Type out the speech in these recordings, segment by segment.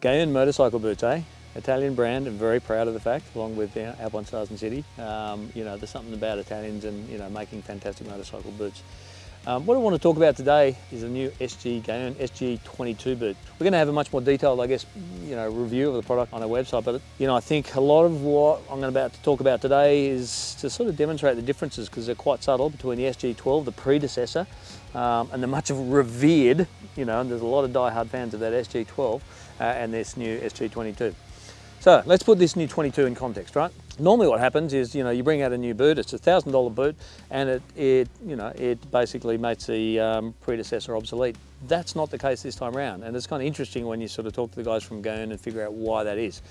Gaerne motorcycle boots, eh? Italian brand, and very proud of the fact, along with Alpine Stars and City. You know, there's something about Italians and, you know, making fantastic motorcycle boots. What I want to talk about today is the new Gaerne SG22 boot. We're going to have a much more detailed, I guess, you know, review of the product on our website, but you know, I think a lot of what I'm about to talk about today is to sort of demonstrate the differences, because they're quite subtle, between the SG12, the predecessor, and the much revered, you know, and there's a lot of die-hard fans of that SG12, and this new SG22. So let's put this new 22 in context, right? Normally what happens is, you know, you bring out a new boot, it's a $1,000 boot, and it basically makes the predecessor obsolete. That's not the case this time around, and it's kind of interesting when you sort of talk to the guys from Gaerne and figure out why that is.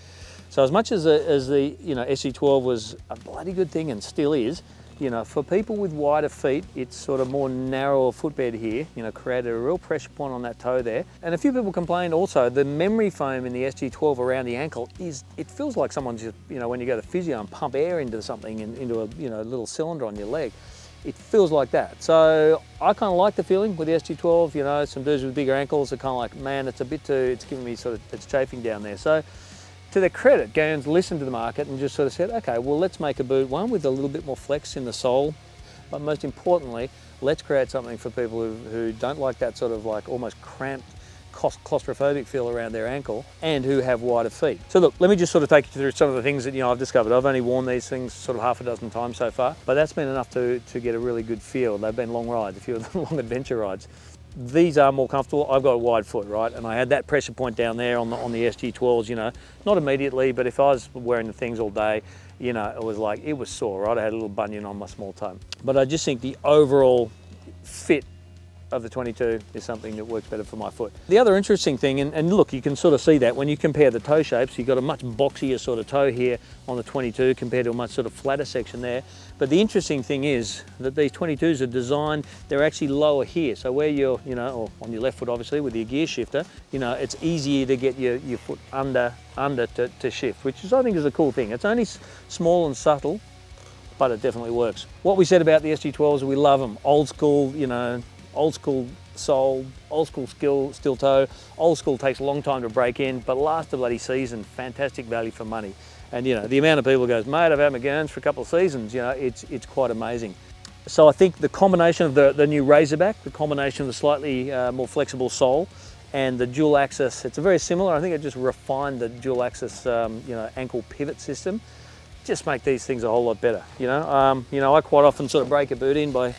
So as much as the you know, SG12 was a bloody good thing and still is, you know, for people with wider feet, it's sort of more narrower footbed here, you know, created a real pressure point on that toe there. And a few people complained also, the memory foam in the SG12 around the ankle it feels like someone's just, you know, when you go to physio and pump air into something, into a, you know, little cylinder on your leg, it feels like that. So I kind of like the feeling with the SG12, you know, some dudes with bigger ankles are kind of like, man, it's a bit too, it's giving me sort of, it's chafing down there. So to their credit, Gaerne's listened to the market and just sort of said, okay, well, let's make a boot, one with a little bit more flex in the sole, but most importantly, let's create something for people who don't like that sort of like almost cramped, claustrophobic feel around their ankle, and who have wider feet. So look, let me just sort of take you through some of the things that, you know, I've discovered. I've only worn these things sort of half a dozen times so far, but that's been enough to get a really good feel. They've been long rides, a few of them long adventure rides. These are more comfortable. I've got a wide foot, right? And I had that pressure point down there on the SG12s, you know, not immediately, but if I was wearing the things all day, you know, it was like, it was sore, right? I had a little bunion on my small toe. But I just think the overall fit of the 22 is something that works better for my foot. The other interesting thing, and look, you can sort of see that when you compare the toe shapes, you've got a much boxier sort of toe here on the 22 compared to a much sort of flatter section there. But the interesting thing is that these 22s are designed, they're actually lower here. So where you're, you know, or on your left foot obviously with your gear shifter, you know, it's easier to get your foot under to shift, which is, I think, is a cool thing. It's only small and subtle, but it definitely works. What we said about the SG12s is we love them. Old school, you know, old school sole, old school steel toe, old school takes a long time to break in, but lasts a bloody season, fantastic value for money. And you know, the amount of people goes, mate, I've had my Gaernes for a couple of seasons, you know, it's quite amazing. So I think the combination of the new Razorback, the combination of the slightly more flexible sole and the dual axis, it's very similar. I think it just refined the dual axis, you know, ankle pivot system, just make these things a whole lot better. You know, I quite often sort of break a boot in by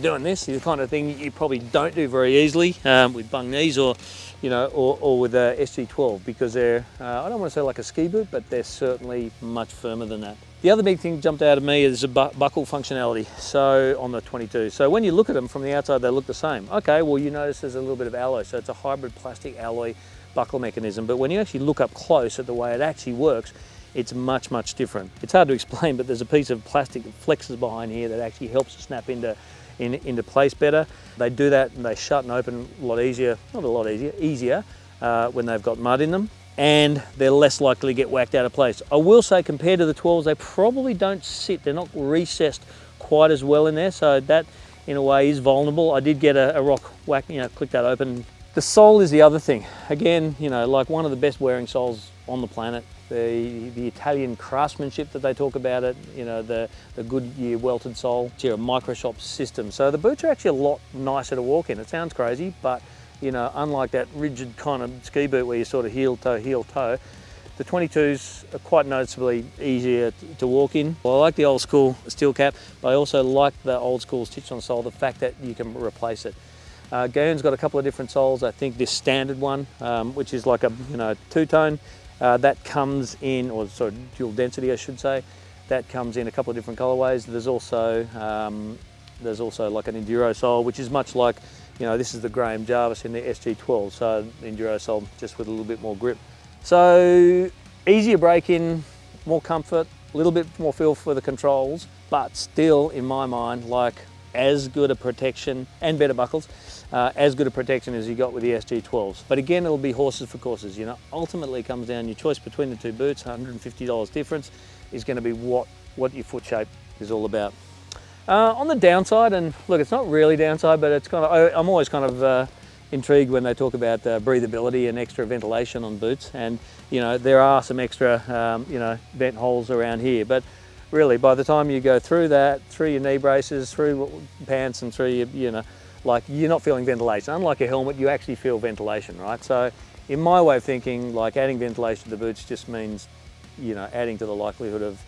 doing this, the kind of thing you probably don't do very easily with bung knees or, you know, or with a SG12, because they're, I don't want to say like a ski boot, but they're certainly much firmer than that. The other big thing jumped out at me is the buckle functionality. So on the 22, so when you look at them from the outside, they look the same. Okay, well, you notice there's a little bit of alloy, so it's a hybrid plastic alloy buckle mechanism, but when you actually look up close at the way it actually works, it's much, much different. It's hard to explain, but there's a piece of plastic that flexes behind here that actually helps to snap into place better. They do that and they shut and open a lot easier, not a lot easier when they've got mud in them, and they're less likely to get whacked out of place. I will say, compared to the 12s, they probably don't sit, they're not recessed quite as well in there, so that in a way is vulnerable. I did get a rock whack, you know, click that open. The sole is the other thing. Again, you know, like one of the best wearing soles on the planet. The Italian craftsmanship that they talk about it, you know, the Goodyear welted sole, it's a microshop system. So the boots are actually a lot nicer to walk in. It sounds crazy, but you know, unlike that rigid kind of ski boot where you sort of heel toe, the 22s are quite noticeably easier to walk in. Well, I like the old school steel cap, but I also like the old school stitched on sole, the fact that you can replace it. Gaerne's got a couple of different soles. I think this standard one, which is like a, you know, two-tone, that comes in, or sort of dual density, I should say, that comes in a couple of different colorways. There's also like an enduro sole, which is much like, you know, this is the Graham Jarvis in the SG12, so the enduro sole just with a little bit more grip. So easier break in, more comfort, a little bit more feel for the controls, but still, in my mind, like as good a protection and better buckles, as good a protection as you got with the SG12s. But again, it'll be horses for courses, you know. Ultimately it comes down, your choice between the two boots, $150 difference, is going to be what your foot shape is all about. On the downside, and look, it's not really downside, but it's kind of, I'm always kind of, intrigued when they talk about breathability and extra ventilation on boots, and you know, there are some extra you know, vent holes around here, but really by the time you go through that, through your knee braces, through pants and through your, you know, like, you're not feeling ventilation. Unlike a helmet, you actually feel ventilation, right? So in my way of thinking, like, adding ventilation to the boots just means, you know, adding to the likelihood of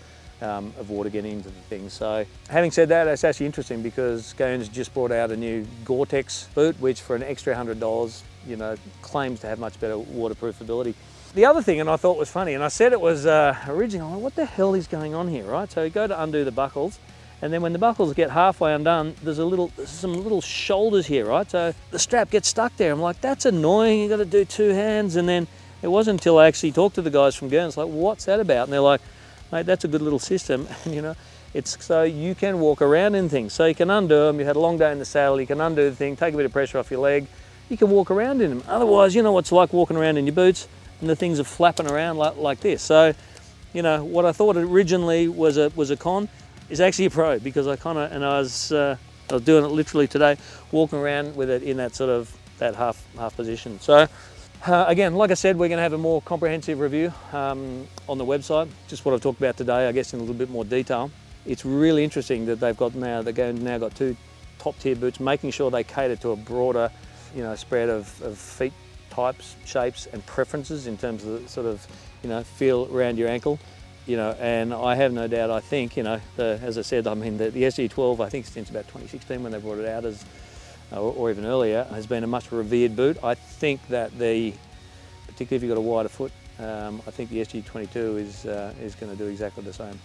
water getting into the thing. So having said that, it's actually interesting because Gaerne's just brought out a new Gore-Tex boot, which for an extra $100, you know, claims to have much better waterproofability. The other thing, and I thought was funny, and I said it was originally, like, what the hell is going on here, right? So you go to undo the buckles, and then when the buckles get halfway undone, there's some little shoulders here, right? So the strap gets stuck there. I'm like, that's annoying, you got to do two hands. And then it wasn't until I actually talked to the guys from Gaerne, it's like, what's that about? And they're like, mate, that's a good little system. And you know, it's so you can walk around in things. So you can undo them, you had a long day in the saddle, you can undo the thing, take a bit of pressure off your leg, you can walk around in them. Otherwise, you know what it's like walking around in your boots, and the things are flapping around like this. So, you know, what I thought originally was a con is actually a pro, because I was doing it literally today, walking around with it in that sort of that half position. So again, like I said, we're going to have a more comprehensive review on the website, just what I've talked about today, I guess in a little bit more detail. It's really interesting that they've now got two top tier boots, making sure they cater to a broader, you know, spread of feet types, shapes and preferences in terms of the sort of, you know, feel around your ankle. You know, and I have no doubt, I think, you know, as I said, I mean, the SG22, I think since about 2016 when they brought it out, or even earlier, has been a much revered boot. I think that particularly if you've got a wider foot, I think the SG22 is going to do exactly the same.